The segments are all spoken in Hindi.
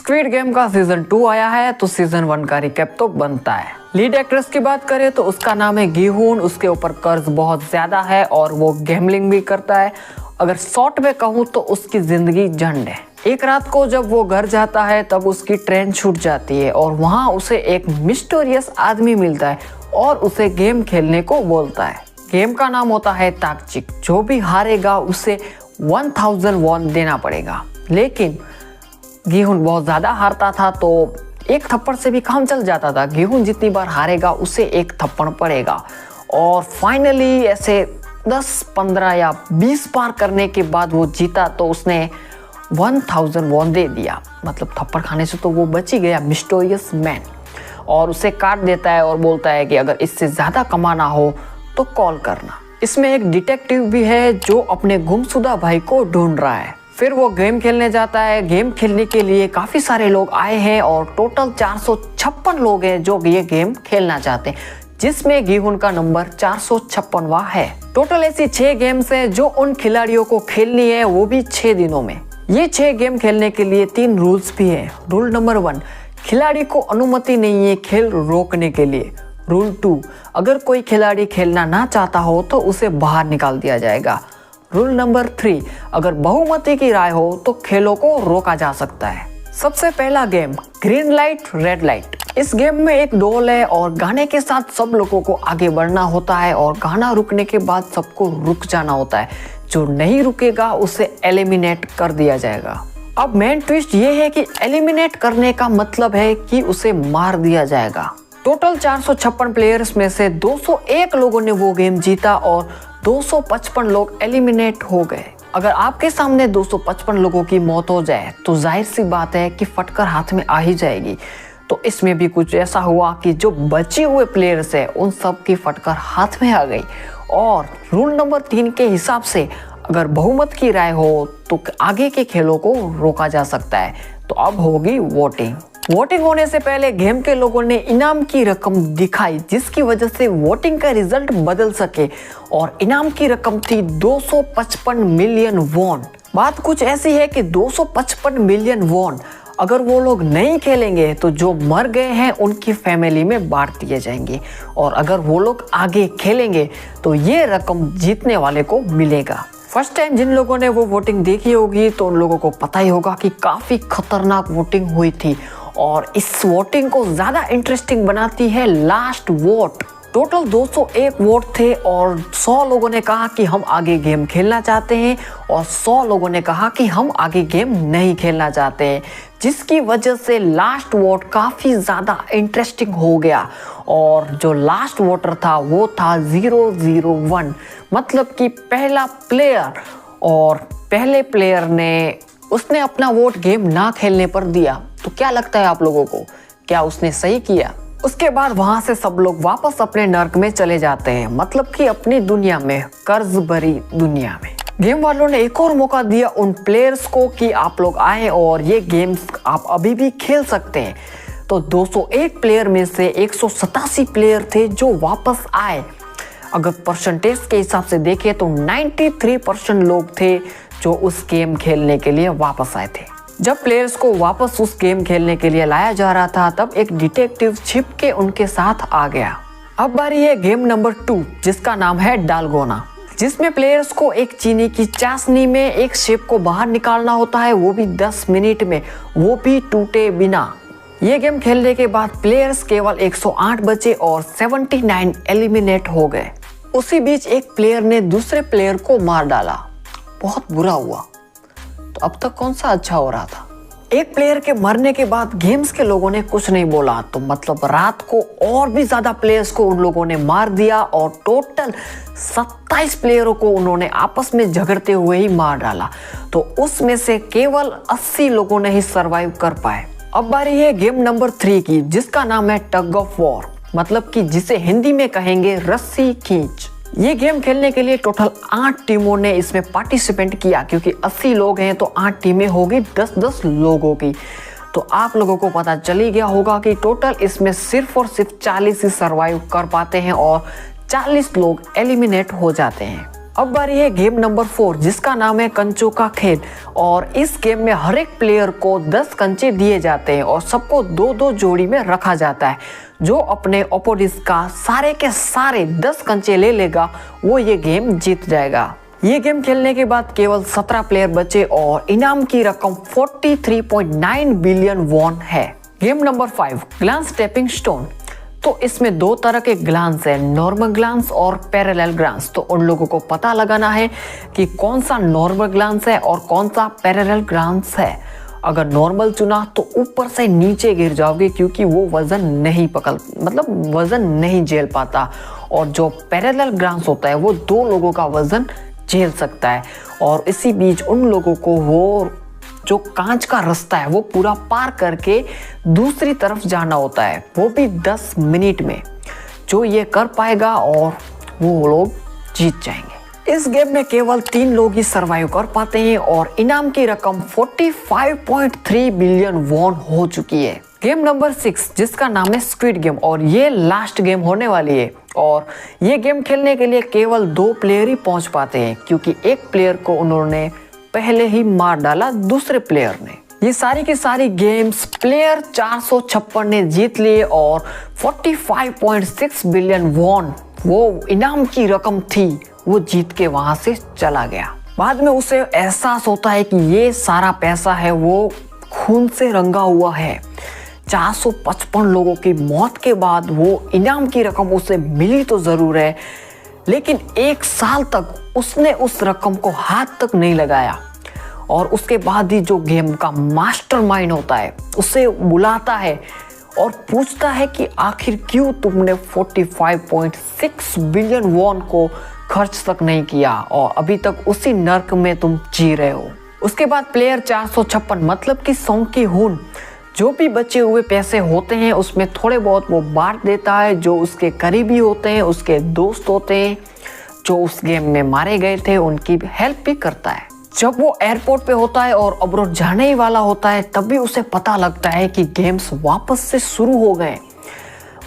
स्क्विड गेम का सीजन 2 आया है तो सीजन 1 का रिकैप तो बनता है। लीड एक्ट्रेस की बात करें तो उसका नाम है गी-हुन। उसके ऊपर कर्ज बहुत ज्यादा है और वो गैम्बलिंग भी करता है। अगर शॉर्ट में कहूँ तो उसकी जिंदगी झंड है। एक रात को जब वो घर जाता है तब उसकी ट्रेन छूट जाती है और वहाँ उसे एक मिस्टीरियस आदमी मिलता है और उसे गेम खेलने को बोलता है। गेम का नाम होता है ताकचिक। जो भी हारेगा उसे 1000 वॉन देना पड़ेगा। लेकिन गी-हुन बहुत ज्यादा हारता था तो एक थप्पड़ से भी काम चल जाता था। गी-हुन जितनी बार हारेगा उसे एक थप्पड़ पड़ेगा और फाइनली ऐसे 10, 15 या 20 बार करने के बाद वो जीता तो उसने 1000 वॉन दे दिया। मतलब थप्पड़ खाने से तो वो बच ही गया, मिस्टीरियस मैन। और उसे काट देता है और बोलता है कि अगर इससे ज्यादा कमाना हो तो कॉल करना। इसमें एक डिटेक्टिव भी है जो अपने गुमशुदा भाई को ढूंढ रहा है। फिर वो गेम खेलने जाता है। गेम खेलने के लिए काफी सारे लोग आए हैं और टोटल 456 लोग हैं जो ये गेम खेलना चाहते हैं, जिसमें गी-हुन का नंबर 456वां है। टोटल ऐसी 6 गेम्स हैं जो उन खिलाड़ियों को खेलनी है, वो भी 6 दिनों में। ये 6 गेम खेलने के लिए 3 रूल्स भी है। रूल नंबर 1, खिलाड़ी को अनुमति नहीं है खेल रोकने के लिए। रूल 2, अगर कोई खिलाड़ी खेलना ना चाहता हो तो उसे बाहर निकाल दिया जाएगा। रूल नंबर 3, अगर बहुमति की राय हो तो खेलों को रोका जा सकता है। सबसे पहला game green light red light. इस गेम में एक डोल है और गाने के साथ सब लोगों को आगे बढ़ना होता है और गाना रुकने के बाद सबको रुक जाना होता है। जो नहीं रुकेगा उसे एलिमिनेट कर दिया जाएगा। अब मेन ट्विस्ट ये है कि एलिमिनेट करने का मतलब है कि उसे मार दिया जाएगा। टोटल 456 प्लेयर्स में से 201 लोगों ने वो गेम जीता और 255 लोग एलिमिनेट हो गए। अगर आपके सामने 255 लोगों की मौत हो जाए तो जाहिर सी बात है कि फटकर हाथ में आ ही जाएगी। तो इसमें भी कुछ ऐसा हुआ कि जो बचे हुए प्लेयर्स है उन सब की फटकर हाथ में आ गई। और रूल नंबर 3 के हिसाब से अगर बहुमत की राय हो तो आगे के खेलों को रोका जा सकता है। तो अब होगी वोटिंग। वोटिंग होने से पहले गेम के लोगों ने इनाम की रकम दिखाई, जिसकी वजह से वोटिंग का रिजल्ट बदल सके और इनाम की रकम थी 255 मिलियन वॉन। बात कुछ ऐसी है कि 255 मिलियन वॉन अगर वो लोग नहीं खेलेंगे तो जो मर गए हैं उनकी फैमिली में बांट दिए जाएंगे और अगर वो लोग आगे खेलेंगे तो ये रकम जीतने वाले को मिलेगा। फर्स्ट टाइम जिन लोगों ने वो वोटिंग देखी होगी तो उन लोगों को पता ही होगा कि काफी खतरनाक वोटिंग हुई थी और इस वोटिंग को ज्यादा इंटरेस्टिंग बनाती है लास्ट वोट। टोटल 201 वोट थे और 100 लोगों ने कहा कि हम आगे गेम खेलना चाहते हैं और 100 लोगों ने कहा कि हम आगे गेम नहीं खेलना चाहते हैं, जिसकी वजह से लास्ट वोट काफी ज्यादा इंटरेस्टिंग हो गया। और जो लास्ट वोटर था वो था 001, मतलब कि पहला प्लेयर। और पहले प्लेयर ने उसने अपना वोट गेम ना खेलने पर दिया। तो क्या लगता है आप लोगों को, क्या उसने सही किया? उसके बाद वहां से सब लोग वापस अपने नर्क में चले जाते हैं, मतलब कि अपनी दुनिया में, कर्ज भरी दुनिया में। गेम वालों ने एक और मौका दिया उन प्लेयर्स को कि आप लोग आए और ये गेम्स आप अभी भी खेल सकते हैं। तो 201 प्लेयर में से 187 प्लेयर थे जो वापस आए। अगर परसेंटेज के हिसाब से देखें तो 93% लोग थे जो उस गेम खेलने के लिए वापस आए थे। जब प्लेयर्स को वापस उस गेम खेलने के लिए लाया जा रहा था तब एक डिटेक्टिव छिप के उनके साथ आ गया। अब बारी है गेम नंबर 2, जिसका नाम है डालगोना, जिसमें प्लेयर्स को एक चीनी की चाशनी में एक शेप को बाहर निकालना होता है, वो भी 10 मिनट में, वो भी टूटे बिना। ये गेम खेलने के बाद प्लेयर्स केवल 108 बचे और 79 एलिमिनेट हो गए। उसी बीच एक प्लेयर ने दूसरे प्लेयर को मार डाला। बहुत बुरा हुआ। तो अब तक कौन सा अच्छा हो रहा था? एक प्लेयर के मरने के बाद गेम्स के लोगों ने कुछ नहीं बोला, तो मतलब रात को और भी ज्यादा प्लेयर्स को उन लोगों ने मार दिया और टोटल 27 प्लेयरों को उन्होंने आपस में झगड़ते हुए ही मार डाला। तो उसमें से केवल 80 लोगों ने ही सरवाइव कर पाए। अब बारी है गेम नंबर 3 की, जिसका नाम है टग ऑफ वॉर, मतलब कि जिसे हिंदी में कहेंगे रस्सी खींच। ये गेम खेलने के लिए टोटल 8 टीमों ने इसमें पार्टिसिपेंट किया, क्योंकि 80 लोग हैं तो 8 टीमें होगी 10-10 लोगों की। तो आप लोगों को पता चल ही गया होगा कि टोटल इसमें सिर्फ और सिर्फ 40 ही सरवाइव कर पाते हैं और 40 लोग एलिमिनेट हो जाते हैं। अब बारी है गेम नंबर 4 जिसका नाम है कंचों का खेल। और इस गेम में हर एक प्लेयर को 10 कंचे दिए जाते हैं और सबको 2-2 जोड़ी में रखा जाता है। जो अपने ओपोनेंट का सारे के सारे 10 कंचे ले लेगा वो ये गेम जीत जाएगा। ये गेम खेलने के बाद केवल 17 प्लेयर बचे और इनाम की रकम 43.9 बिलियन वॉन है। Game number 5 glass stepping stone. तो इसमें 2 तरह के ग्लांस है, नॉर्मल ग्लांस और पैरेलल ग्लांस। तो उन लोगों को पता लगाना है कि कौन सा नॉर्मल ग्लांस है और कौन सा पैरेलल ग्लांस है। अगर नॉर्मल चुना तो ऊपर से नीचे गिर जाओगे क्योंकि वो वजन नहीं झेल पाता। और जो पैरेलल ग्लांस होता है वो 2 लोगों का वजन झेल सकता है। और इसी बीच उन लोगों को वो जो कांच का रास्ता है वो पूरा पार करके दूसरी तरफ जाना होता है, वो भी 10 मिनट में। जो ये कर पाएगा और वो लोग जीत जाएंगे। इस गेम में केवल 3 लोग ही सरवाइव कर पाते हैं और इनाम की रकम 45.3 बिलियन वॉन हो चुकी है। गेम नंबर 6 जिसका नाम है स्क्विड गेम और ये लास्ट गेम होने वाली है। और ये गेम खेलने के लिए केवल 2 प्लेयर ही पहुंच पाते हैं क्योंकि एक प्लेयर को उन्होंने पहले ही मार डाला दूसरे प्लेयर ने। ये सारी की सारी गेम्स प्लेयर 456 ने जीत लिए और 45.6 बिलियन वॉन वो इनाम की रकम थी वो जीत के वहां से चला गया। बाद में उसे एहसास होता है कि ये सारा पैसा है वो खून से रंगा हुआ है। 455 लोगों की मौत के बाद वो इनाम की रकम उसे मिली तो जरूर है, लेकिन 1 साल तक उसने उस रकम को हाथ तक नहीं लगाया। और उसके बाद ही जो गेम का मास्टरमाइंड होता है उसे बुलाता है और पूछता है कि आखिर क्यों तुमने 45.6 बिलियन वॉन को खर्च तक नहीं किया और अभी तक उसी नर्क में तुम जी रहे हो। उसके बाद प्लेयर 456 मतलब कि सोंकी हुन जो भी बचे हुए पैसे होते हैं उसमें थोड़े बहुत वो बांट देता है। जो उसके करीबी होते हैं, उसके दोस्त होते हैं जो उस गेम में मारे गए थे, उनकी हेल्प भी करता है। जब वो एयरपोर्ट पे होता है और अब्रोड जाने ही वाला होता है तब भी उसे पता लगता है कि गेम्स वापस से शुरू हो गए।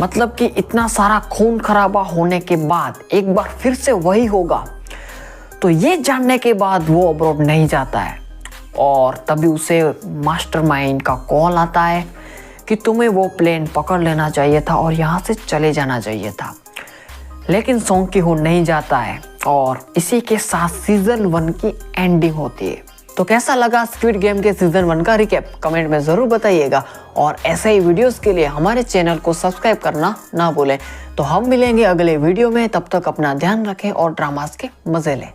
मतलब कि इतना सारा खून खराबा होने के बाद एक बार फिर से वही होगा। तो ये जानने के बाद वो अब्रोड नहीं जाता है और तभी उसे मास्टरमाइंड का कॉल आता है कि तुम्हें वो प्लेन पकड़ लेना चाहिए था और यहाँ से चले जाना चाहिए था। लेकिन सोंकी हुन नहीं जाता है और इसी के साथ सीजन 1 की एंडिंग होती है। तो कैसा लगा स्क्विड गेम के सीजन 1 का रिकैप कमेंट में जरूर बताइएगा और ऐसे ही वीडियोस के लिए हमारे चैनल को सब्सक्राइब करना ना भूलें। तो हम मिलेंगे अगले वीडियो में, तब तक अपना ध्यान रखें और ड्रामास के मजे लें।